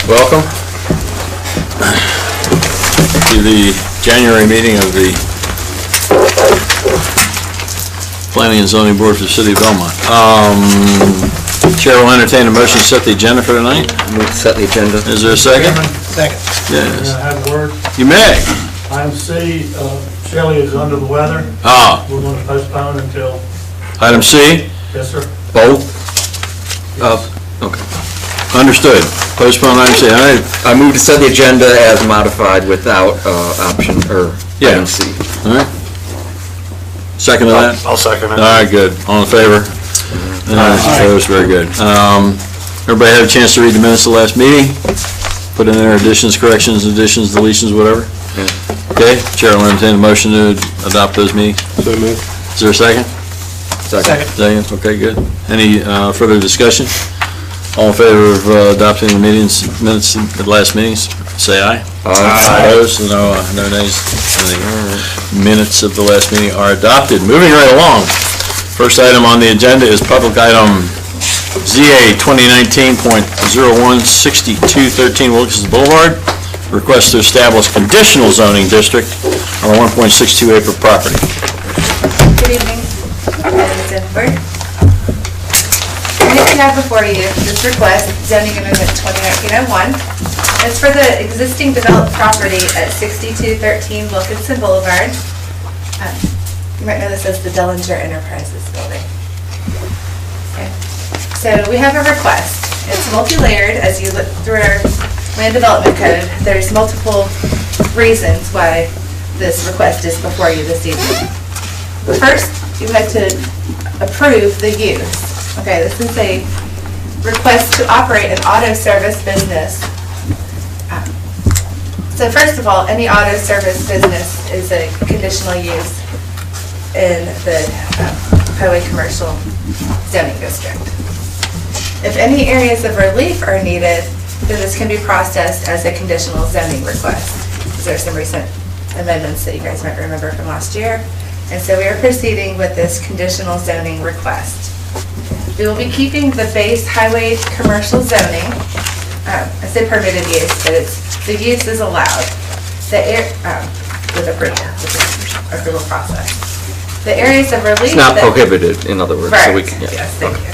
Welcome to the January meeting of the Planning and Zoning Board for the City of Belmont. Chair will entertain a motion to set the agenda for tonight. Move to set the agenda. Is there a second? Second. Yes. Can I have a word? You may. Item C, Shelley is under the weather. We're going to postpone until... Item C? Yes, sir. Both? Okay. Understood. Postpone item C. All right. I move to set the agenda as modified without option or item C. All right. Second to that? I'll second it. All right, good. All in favor? Opposed? Very good. Everybody had a chance to read the minutes of the last meeting? Put in there additions, corrections, deletions, whatever? Yeah. Okay, Chair will entertain a motion to adopt those meetings. So moved. Is there a second? Second. Second, okay, good. Any further discussion? All in favor of adopting the minutes of the last meetings, say aye. Aye. Opposed? No nays. The minutes of the last meeting are adopted. Moving right along. First item on the agenda is public item ZA 2019.016213 Wilkinson Boulevard. Request to establish conditional zoning district on a 1.62 acre property. Good evening, Jennifer. What you have before you this request, zoning amendment 2019-01. It's for the existing developed property at 6213 Wilkinson Boulevard. You might know this as the Dellinger Enterprises building. Okay. So we have a request. It's multi-layered. As you look through our land development code, there's multiple reasons why this request is before you this evening. First, you had to approve the use. Okay, this is a request to operate an auto service business. So first of all, any auto service business is a conditional use in the highway commercial zoning district. If any areas of relief are needed, then this can be processed as a conditional zoning request. There are some recent amendments that you guys might remember from last year. And so we are proceeding with this conditional zoning request. We will be keeping the base highway commercial zoning. I say permitted use, but the use is allowed. With approval process. The areas of relief. It's not prohibited, in other words. Right. So we can, yeah. Yes, thank you.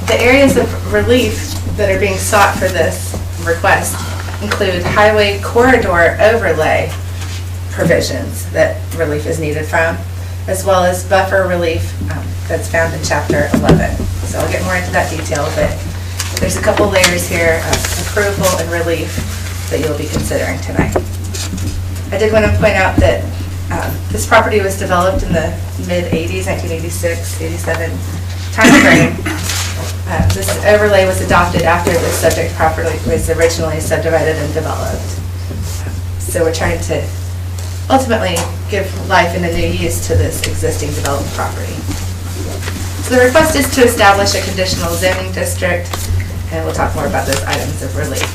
The areas of relief that are being sought for this request include highway corridor overlay provisions that relief is needed from, as well as buffer relief that's found in Chapter 11. So I'll get more into that detail, but there's a couple layers here of approval and relief that you'll be considering tonight. I did want to point out that this property was developed in the mid-80s, 1986, 87 timeframe. This overlay was adopted after the subject property was originally subdivided and developed. So we're trying to ultimately give life and a new use to this existing developed property. So the request is to establish a conditional zoning district, and we'll talk more about those items of relief.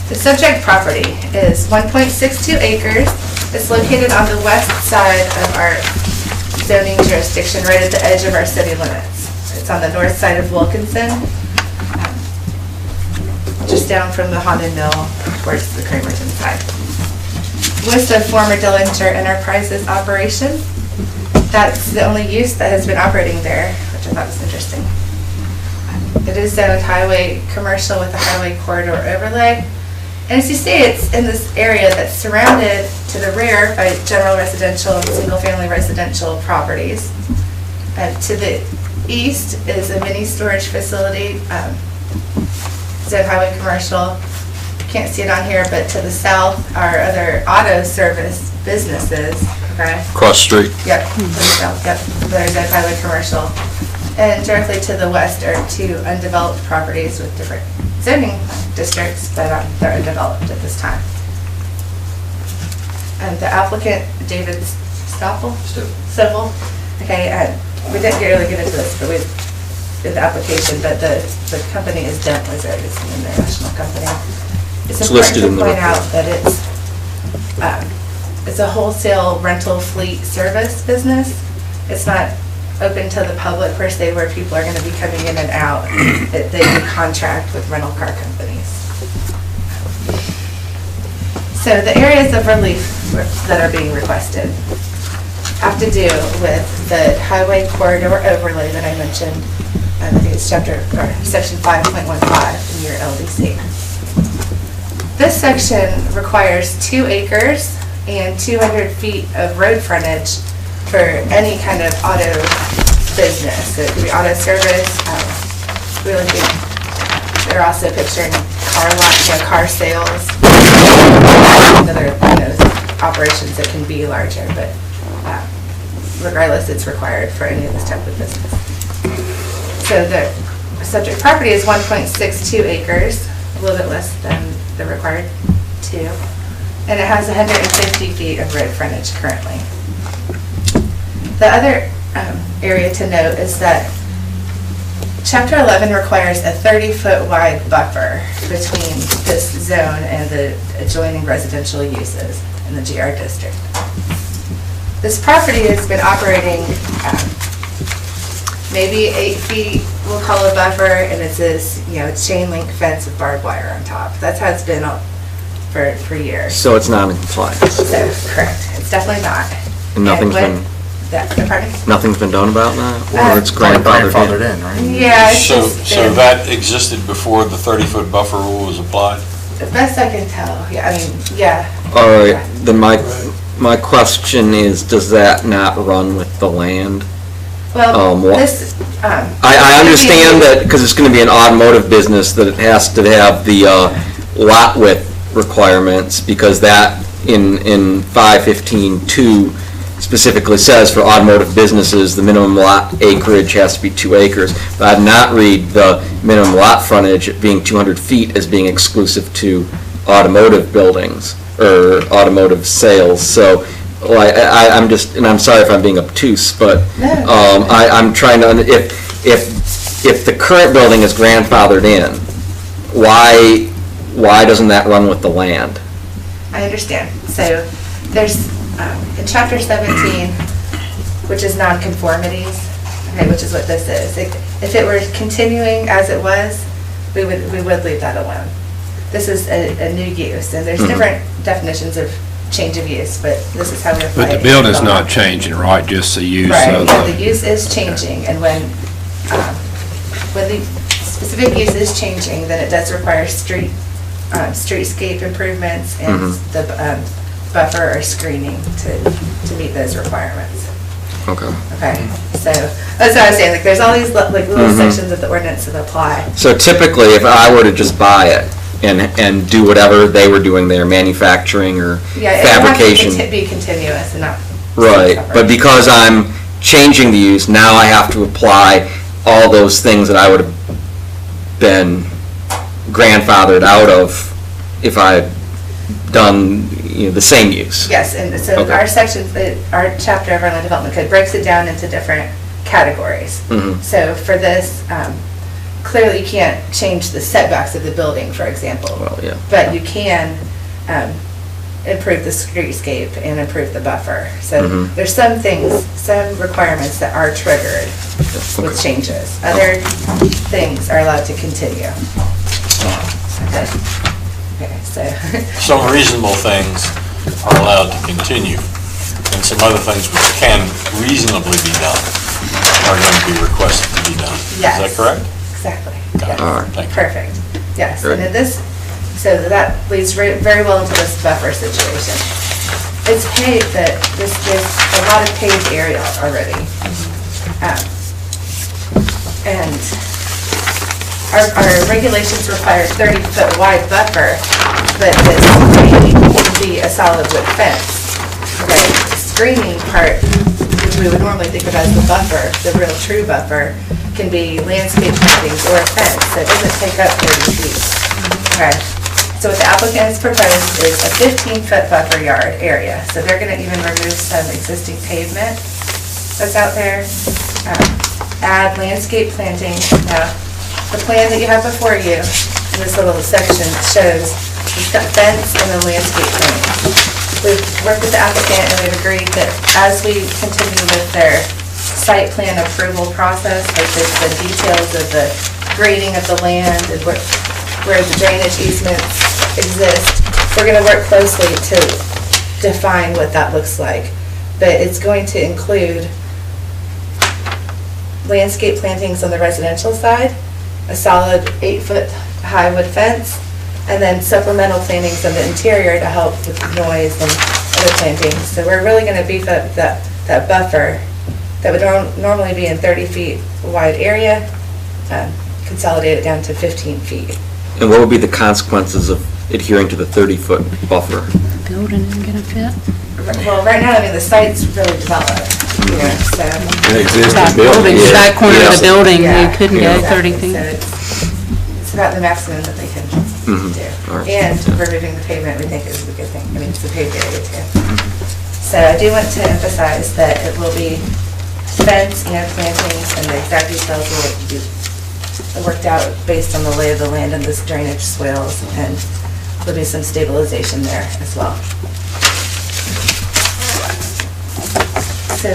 The subject property is 1.62 acres. It's located on the west side of our zoning jurisdiction, right at the edge of our city limits. It's on the north side of Wilkinson, just down from the Haunted Mill towards the Cramerton side. West of former Dellinger Enterprises operation. That's the only use that has been operating there, which I thought was interesting. It is zoned highway commercial with a highway corridor overlay. And as you see, it's in this area that's surrounded to the rear by general residential and single-family residential properties. To the east is a mini storage facility, zoned highway commercial. Can't see it on here, but to the south are other auto service businesses. Okay. Cross street. Yep. To the south. Yep. There's zoned highway commercial. And directly to the west are two undeveloped properties with different zoning districts, but they're undeveloped at this time. And the applicant, David Stoffel? Okay, we didn't really get into this, but we did the application, but the company is Dent Wizard. It's an international company. It's important to point out that it's a wholesale rental fleet service business. It's not open to the public per se where people are gonna be coming in and out. They do contract with rental car companies. So the areas of relief that are being requested have to do with the highway corridor overlay that I mentioned. I think it's section 5.15 in your LDC. This section requires 2 acres and 200 feet of road frontage for any kind of auto business. So it could be auto service. Really big. They're also picturing car sales. Other operations that can be larger, but regardless, it's required for any of this type of business. So the subject property is 1.62 acres, a little bit less than the required 2, and it has 150 feet of road frontage currently. The other area to note is that Chapter 11 requires a 30-foot wide buffer between this zone and the adjoining residential uses in the GR district. This property has been operating maybe 8 feet, we'll call a buffer, and it's this, chain link fence with barbed wire on top. That's how it's been for years. So it's not in compliance? So, correct. It's definitely not. And nothing's been done about that? Or it's grandfathered in, right? Yeah. So that existed before the 30-foot buffer rule was applied? The best I can tell, yeah. All right, then my question is, does that not run with the land? Well, I understand that, because it's going to be an automotive business, that it has to have the lot width requirements, because that in 515.2 specifically says for automotive businesses, the minimum lot acreage has to be 2 acres. But I did not read the minimum lot frontage being 200 feet as being exclusive to automotive buildings or automotive sales. So I'm just, and I'm sorry if I'm being obtuse, but I'm trying to, if the current building is grandfathered in, why doesn't that run with the land? I understand. So there's, in Chapter 17, which is nonconformities, okay, which is what this is. If it were continuing as it was, we would leave that alone. This is a new use, and there's different definitions of change of use, but this is how we apply it. But the building's not changing, right? Just the use of the use is changing, and when the specific use is changing, then it does require streetscape improvements and the buffer or screening to meet those requirements. Okay. Okay, so that's what I was saying, like there's all these little sections of the ordinance that apply. So typically, if I were to just buy it and do whatever they were doing there, manufacturing or fabrication. Yeah, it would have to be continuous and not. Right, but because I'm changing the use, now I have to apply all those things that I would have been grandfathered out of if I had done the same use. Yes, and so our section, our chapter of our land development code breaks it down into different categories. So for this, clearly you can't change the setbacks of the building, for example. Well, yeah. But you can improve the streetscape and improve the buffer. So there's some things, some requirements that are triggered with changes. Other things are allowed to continue. Okay, so. Some reasonable things are allowed to continue, and some other things which can reasonably be done are going to be requested to be done. Yes. Is that correct? Exactly. Got it. All right. Thank you. Perfect. Yes, Good. and in this, so that leads very well into this buffer situation. It's paved, but there's a lot of paved area already. And our regulations require 30-foot wide buffer, but this can be a solid wood fence. Okay, the screening part, which we would normally think of as the buffer, the real true buffer, can be landscape plantings or a fence, so it doesn't take up 30 feet. Okay, so what the applicant has proposed is a 15-foot buffer yard area. So they're going to even remove some existing pavement that's out there, add landscape planting. Now, the plan that you have before you, in this little section, shows we've got fence and then landscape planting. We've worked with the applicant and we've agreed that as we continue with their site plan approval process, like the details of the grading of the land and where the drainage easements exist. We're gonna work closely to define what that looks like. But it's going to include landscape plantings on the residential side, a solid 8-foot high wood fence, and then supplemental plantings on the interior to help with noise and other plantings. So we're really gonna beef up that buffer that would normally be in 30 feet wide area, consolidate it down to 15 feet. And what would be the consequences of adhering to the 30-foot buffer? Building isn't gonna fit. Well, right now, I mean, the site's really developed, you know, so. Back building, Yeah. back corner of the building, Yeah, you couldn't go exactly. 30 feet. So it's about the maximum that they can Mhm. do. All right. And removing the pavement, we think is a good thing. I mean, it's a paved area too. So I do want to emphasize that it will be fence and plantings, and the exact details will be worked out based on the lay of the land and this drainage swales, and there'll be some stabilization there as well. So,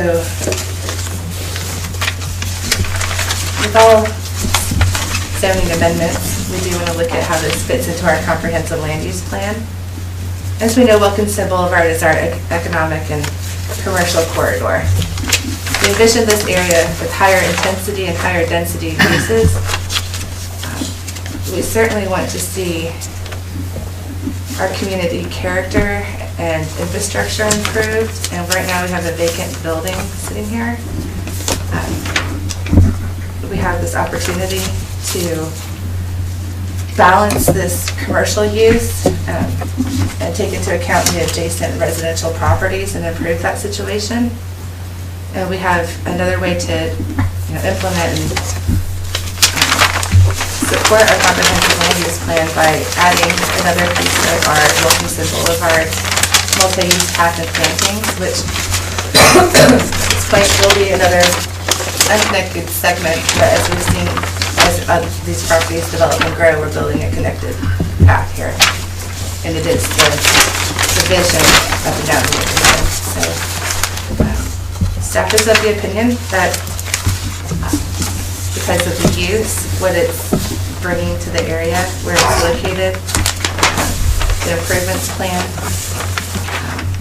with all zoning amendments, we do want to look at how this fits into our comprehensive land use plan. As we know, Wilkinson Boulevard is our economic and commercial corridor. We envision this area with higher intensity and higher density uses. We certainly want to see our community character and infrastructure improved, and right now we have a vacant building sitting here. We have this opportunity to balance this commercial use and take into account the adjacent residential properties and improve that situation. And we have another way to implement and support our comprehensive land use plan by adding another piece of our Wilkinson Boulevard multi-use path and plantings, which will be another unconnected segment, but as we've seen, as these properties develop and grow, we're building a connected path here. And it is the vision of the downtown Wilkinson. So staff is of the opinion that because of the use, what it's bringing to the area where it's located, the improvements plan,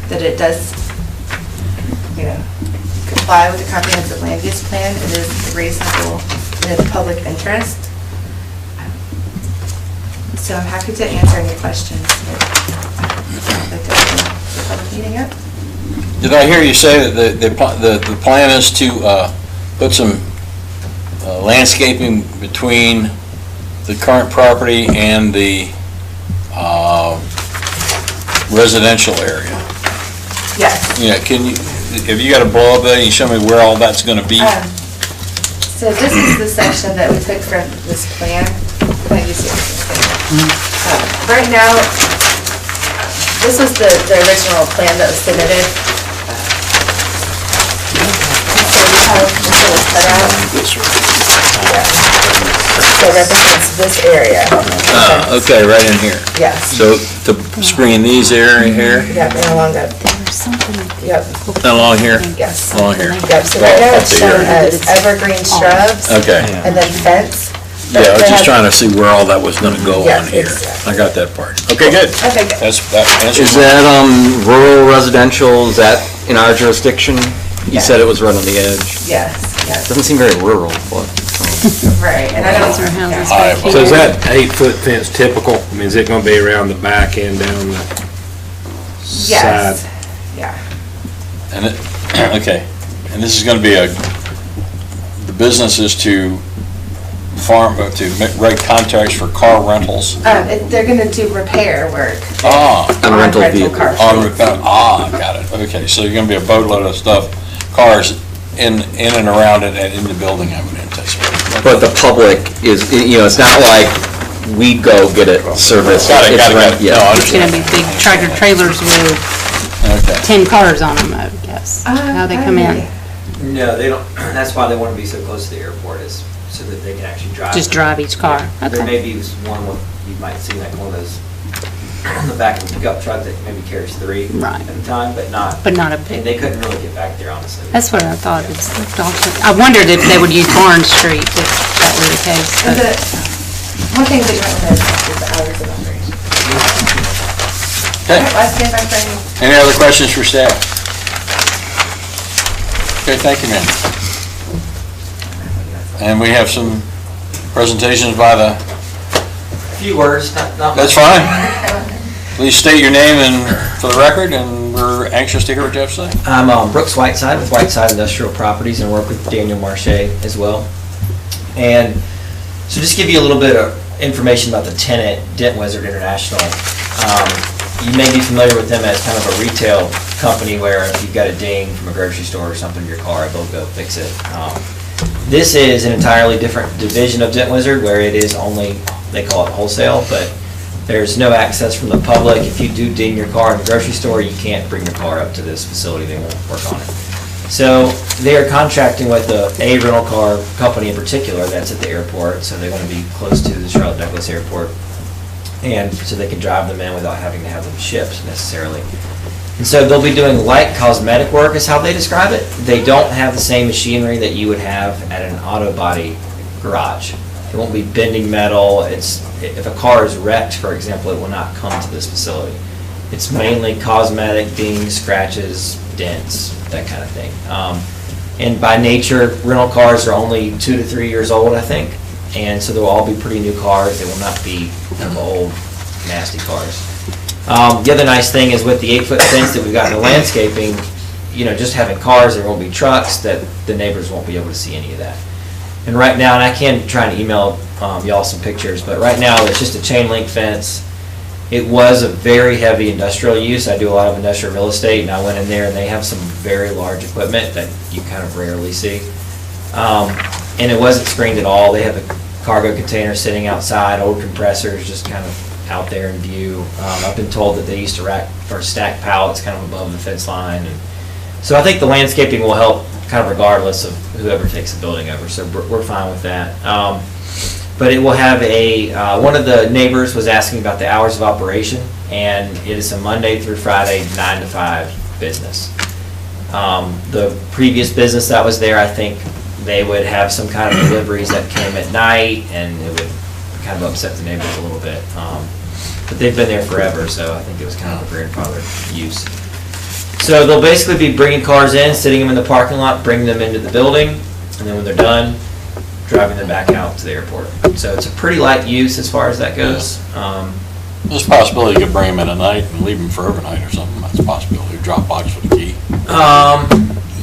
that it does, comply with the comprehensive land use plan. It is reasonable and in the public interest. So I'm happy to answer any questions. I'd like to open the public meeting up. Did I hear you say that the plan is to put some landscaping between the current property and the residential area? Yes. Yeah, have you got a blow up there, and you show me where all that's gonna be? So this is the section that we took from this plan. Land use plan. Right now, this was the original plan that was submitted. So we have this little cutout. So it represents this area. Okay, right in here. Yes. So to screen these area here, Yep, and along that, There's something. yep, along here, yes. along here. Yep, so right now it's Up to here. shown as evergreen shrubs Okay. and then fence. Yeah, I was They just have- trying to see where all that was gonna go Yeah, on here. exactly. I got that part. Okay, good. Okay, good. That answers Is my- that rural residential, is that in our jurisdiction? You said it was right on the edge. Yes, yes, Doesn't seem very rural, but. right, and I don't. Those are houses yeah. back here. So is that 8-foot fence typical? I mean, is it gonna be around the back and down the side? Yes, yeah. And okay, and this is gonna be the business is to write contracts for car rentals? They're gonna do repair work. On rental vehicles. car fleet. Got it, okay, so you're gonna be a boatload of stuff, cars in and around it and in the building, I would anticipate. But the public is, it's not like we go get it serviced. Got it, It's got it, rent- got it. yeah. No, I It's gonna understand. be big tractor trailers with Okay. 10 cars on them, I would guess, how they come in. No, they don't, that's why they want to be so close to the airport, is so that they can actually drive. Just drive each car. There Okay. may be one, you might see like one of those on the back of a pickup truck that maybe carries 3 Right. at a time, but not, But not a and big. they couldn't really get back there, honestly. That's what I thought. I wondered if they would use Barn Street if that were the case. And but- one thing that you might miss is the hours of operation. Okay. All right, let's get back ready. Any other questions for staff? Okay, thank you, ma'am. And we have some presentations by the, A few words, not that's much. fine. Please state your name and for the record, and we're anxious to hear what you have to say. I'm Brooks Whiteside with Whiteside Industrial Properties and work with Daniel Marche as well. And so just give you a little bit of information about the tenant, Dent Wizard International. You may be familiar with them as kind of a retail company where if you've got a ding from a grocery store or something in your car, they'll go fix it. This is an entirely different division of Dent Wizard where it is only, they call it wholesale, but there's no access from the public. If you do ding your car in the grocery store, you can't bring your car up to this facility. They won't work on it. So they are contracting with a rental car company in particular that's at the airport, so they want to be close to the Charlotte Douglas Airport, and so they can drive them in without having to have them shipped necessarily. And so they'll be doing light cosmetic work is how they describe it. They don't have the same machinery that you would have at an auto body garage. It won't be bending metal. If a car is wrecked, for example, it will not come to this facility. It's mainly cosmetic, dings, scratches, dents, that kind of thing. And by nature, rental cars are only 2 to 3 years old, I think. And so they'll all be pretty new cars. They will not be kind of old, nasty cars. The other nice thing is with the 8-foot fence that we've got in the landscaping, just having cars, there won't be trucks, that the neighbors won't be able to see any of that. And right now, and I can try and email y'all some pictures, but right now it's just a chain link fence. It was a very heavy industrial use. I do a lot of industrial real estate, and I went in there and they have some very large equipment that you kind of rarely see. And it wasn't screened at all. They have a cargo container sitting outside, old compressors just kind of out there in view. I've been told that they used to rack or stack pallets kind of above the fence line. And so I think the landscaping will help kind of regardless of whoever takes the building over, so we're fine with that. But it will have one of the neighbors was asking about the hours of operation, and it is a Monday through Friday, 9 to 5 business. The previous business that was there, I think they would have some kind of deliveries that came at night, and it would kind of upset the neighbors a little bit. But they've been there forever, so I think it was kind of a grandfathered use. So they'll basically be bringing cars in, sitting them in the parking lot, bringing them into the building, and then when they're done, driving them back out to the airport. So it's a pretty light use as far as that goes. There's a possibility you could bring them in at night and leave them for overnight or something. That's a possibility. Drop box with a key.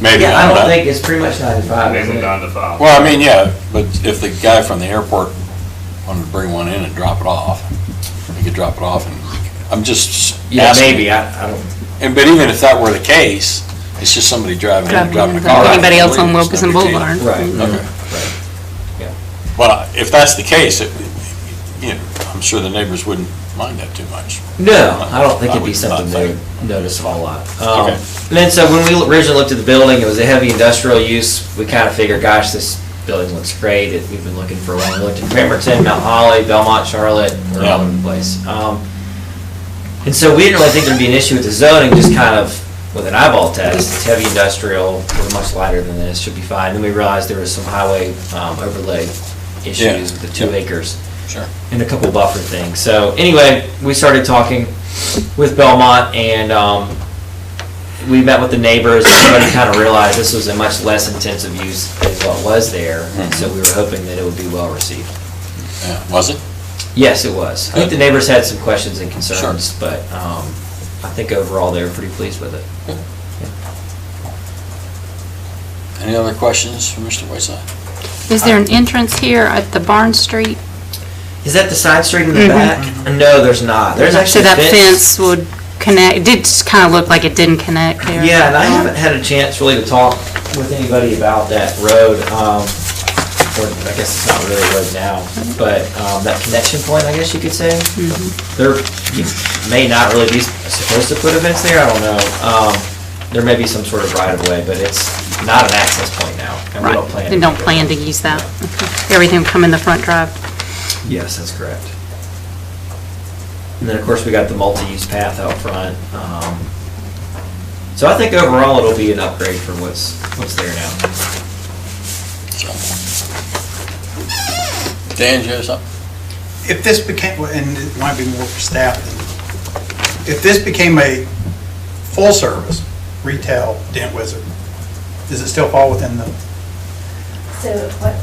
Maybe. Yeah, I don't think it's pretty much 9 to 5. isn't it? Well, I mean, yeah, but if the guy from the airport wanted to bring one in and drop it off, he could drop it off, and I'm just Yeah, asking. maybe. I don't. But even if that were the case, it's just somebody driving in and dropping a car off. Anybody else on It's Wilkinson no big deal. Boulevard. Right. Okay. Right. Yeah. Well, if that's the case, I'm sure the neighbors wouldn't mind that too much. No, I don't think it'd be would something not they think. would notice a whole lot. Okay. And then so when we originally looked at the building, it was a heavy industrial use. We kind of figured, gosh, this building looks great. We've been looking for a while. We looked at Bremerton, Mount Holly, Belmont, Charlotte, we're all over the place. And so we didn't really think there'd be an issue with the zoning, just kind of with an eyeball test. It's heavy industrial, we're much lighter than this, should be fine. Then we realized there was some highway overlay issues with the 2 acres. Sure. And a couple buffer things. So anyway, we started talking with Belmont, and we met with the neighbors, and everybody kind of realized this was a much less intensive use than what was there, and so we were hoping that it would be well received. Yeah, was it? Yes, it was. I think the neighbors had some questions and concerns, Sure. but I think overall they were pretty pleased with it. Any other questions for Mr. Whiteside? Is there an entrance here at the Barn Street? Is that the side street in the back? No, there's not. There's So actually that a fence would connect, it did just kind of look like it didn't connect there. Yeah, and I haven't had a chance really to talk with anybody about that road. Or I guess it's not really a road now, but that connection point, I guess you could say. There, you may not really be supposed to put events there, I don't know. There may be some sort of right of way, but it's not an access point now, and we don't plan. And don't plan to use that. Okay. Everything will come in the front drive. Yes, that's correct. And then, of course, we got the multi-use path out front. So I think overall it'll be an upgrade for what's there now. Dan, you have something? If this became, and it might be more for staff, if this became a full-service retail Dent Wizard, does it still fall within the? So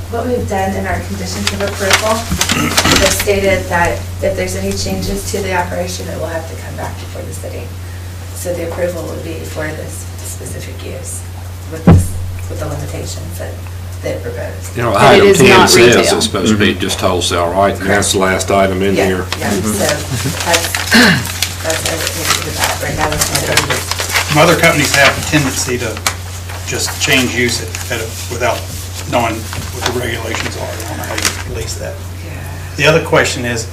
what we've done in our conditions of approval, we've stated that if there's any changes to the operation, it will have to come back before the city. So the approval would be for this specific use with the limitations that they proposed. You know, But it item is 10 not says retail. it's supposed to be just wholesale, right? And that's the last item in Yeah, here. yeah, so that's everything to that right now. Some other companies have a tendency to just change use without knowing what the regulations are. I don't know how you police that. The other question is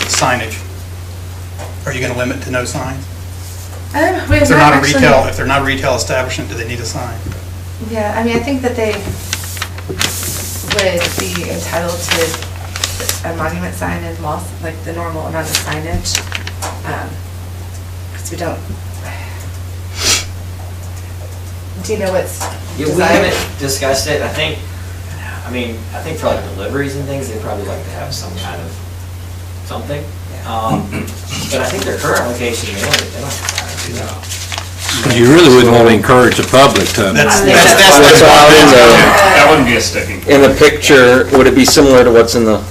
signage. Are you going to limit to no signs? If they're not a retail establishment, do they need a sign? Yeah, I mean, I think that they would be entitled to a monument sign and malls, like the normal amount of signage. Because we don't, do you know what's Yeah, we desired? haven't discussed it. I think for like deliveries and things, they probably like to have some kind of something. But I think their current location, they don't have to do that. Because you really wouldn't want to encourage the public to. That's What's out in That wouldn't be a sticking. in the picture, would it be similar to what's in the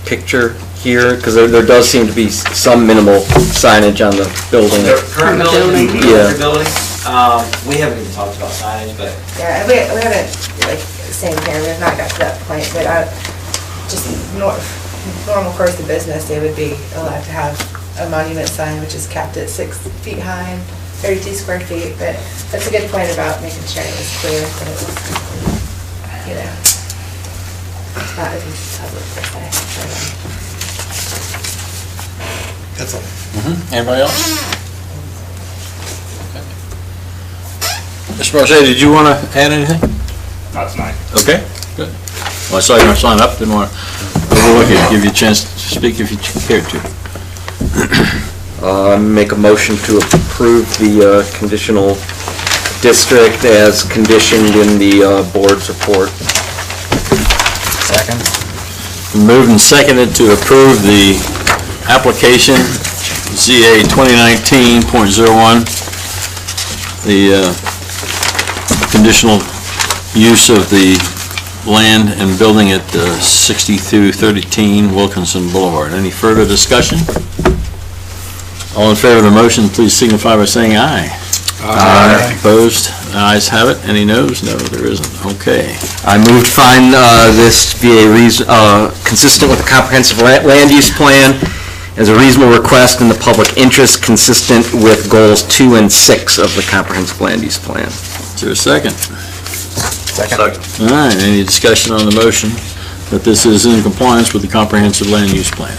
picture here? Because there does seem to be some minimal signage on the building. Their current the building, building. Yeah. their building, we haven't even talked about signage, but Yeah, we haven't, like, same here, we have not got to that point, but just normal course of business, they would be allowed to have a monument sign, which is capped at 6 feet high and 32 square feet, but that's a good point about making sure it was clear that it was, you know, it's not open to the public per se. That's all. Anybody else? Mr. Marche, did you want to add anything? Not tonight. Okay, good. Well, I saw you sign up, didn't want to overlook it, give you a chance to speak if you cared to. Make a motion to approve the conditional district as conditioned in the board's report. second. Moved and seconded to approve the application, ZA 2019.01, the conditional use of the land and building at 6213 Wilkinson Boulevard. Any further discussion? All in favor of the motion, please signify by saying aye. Aye. Opposed? Ayes have it. Any noes? No, there isn't. Okay. I move to find this be consistent with the comprehensive land use plan as a reasonable request in the public interest consistent with goals 2 and 6 of the comprehensive land use plan. Is there a second? Second. All right, any discussion on the motion that this is in compliance with the comprehensive land use plan?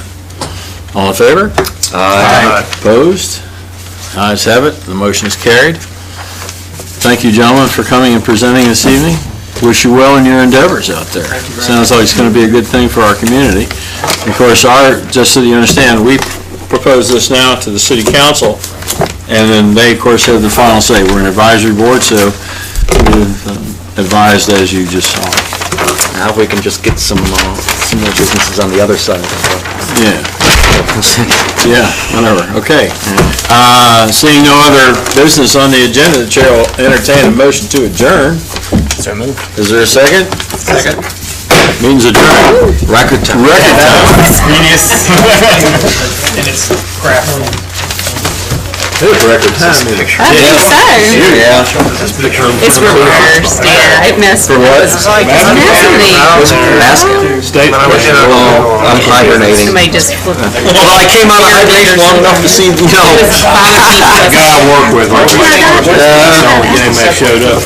All in favor? Aye. Opposed? Ayes have it, the motion is carried. Thank you, gentlemen, for coming and presenting this evening. Wish you well in your endeavors out there. Sounds like it's going to be a good thing for our community. Of course, just so you understand, we propose this now to the city council, and then they, of course, have the final say. We're an advisory board, so we've advised as you just saw. Now if we can just get some more businesses on the other side. Yeah. Yeah, whatever, okay. Seeing no other business on the agenda, the chair will entertain a motion to adjourn. So moved. Is there a second? Second. Means adjourn. Record time. Record time. And it's crap. Record time. I think so. Yeah. It's reversed, yeah, it messed with us. It's messy. State I'm hibernating. Somebody just flipped. Well, I came out of hibernation long enough to see, guy I work with, right? That's the only game that showed up.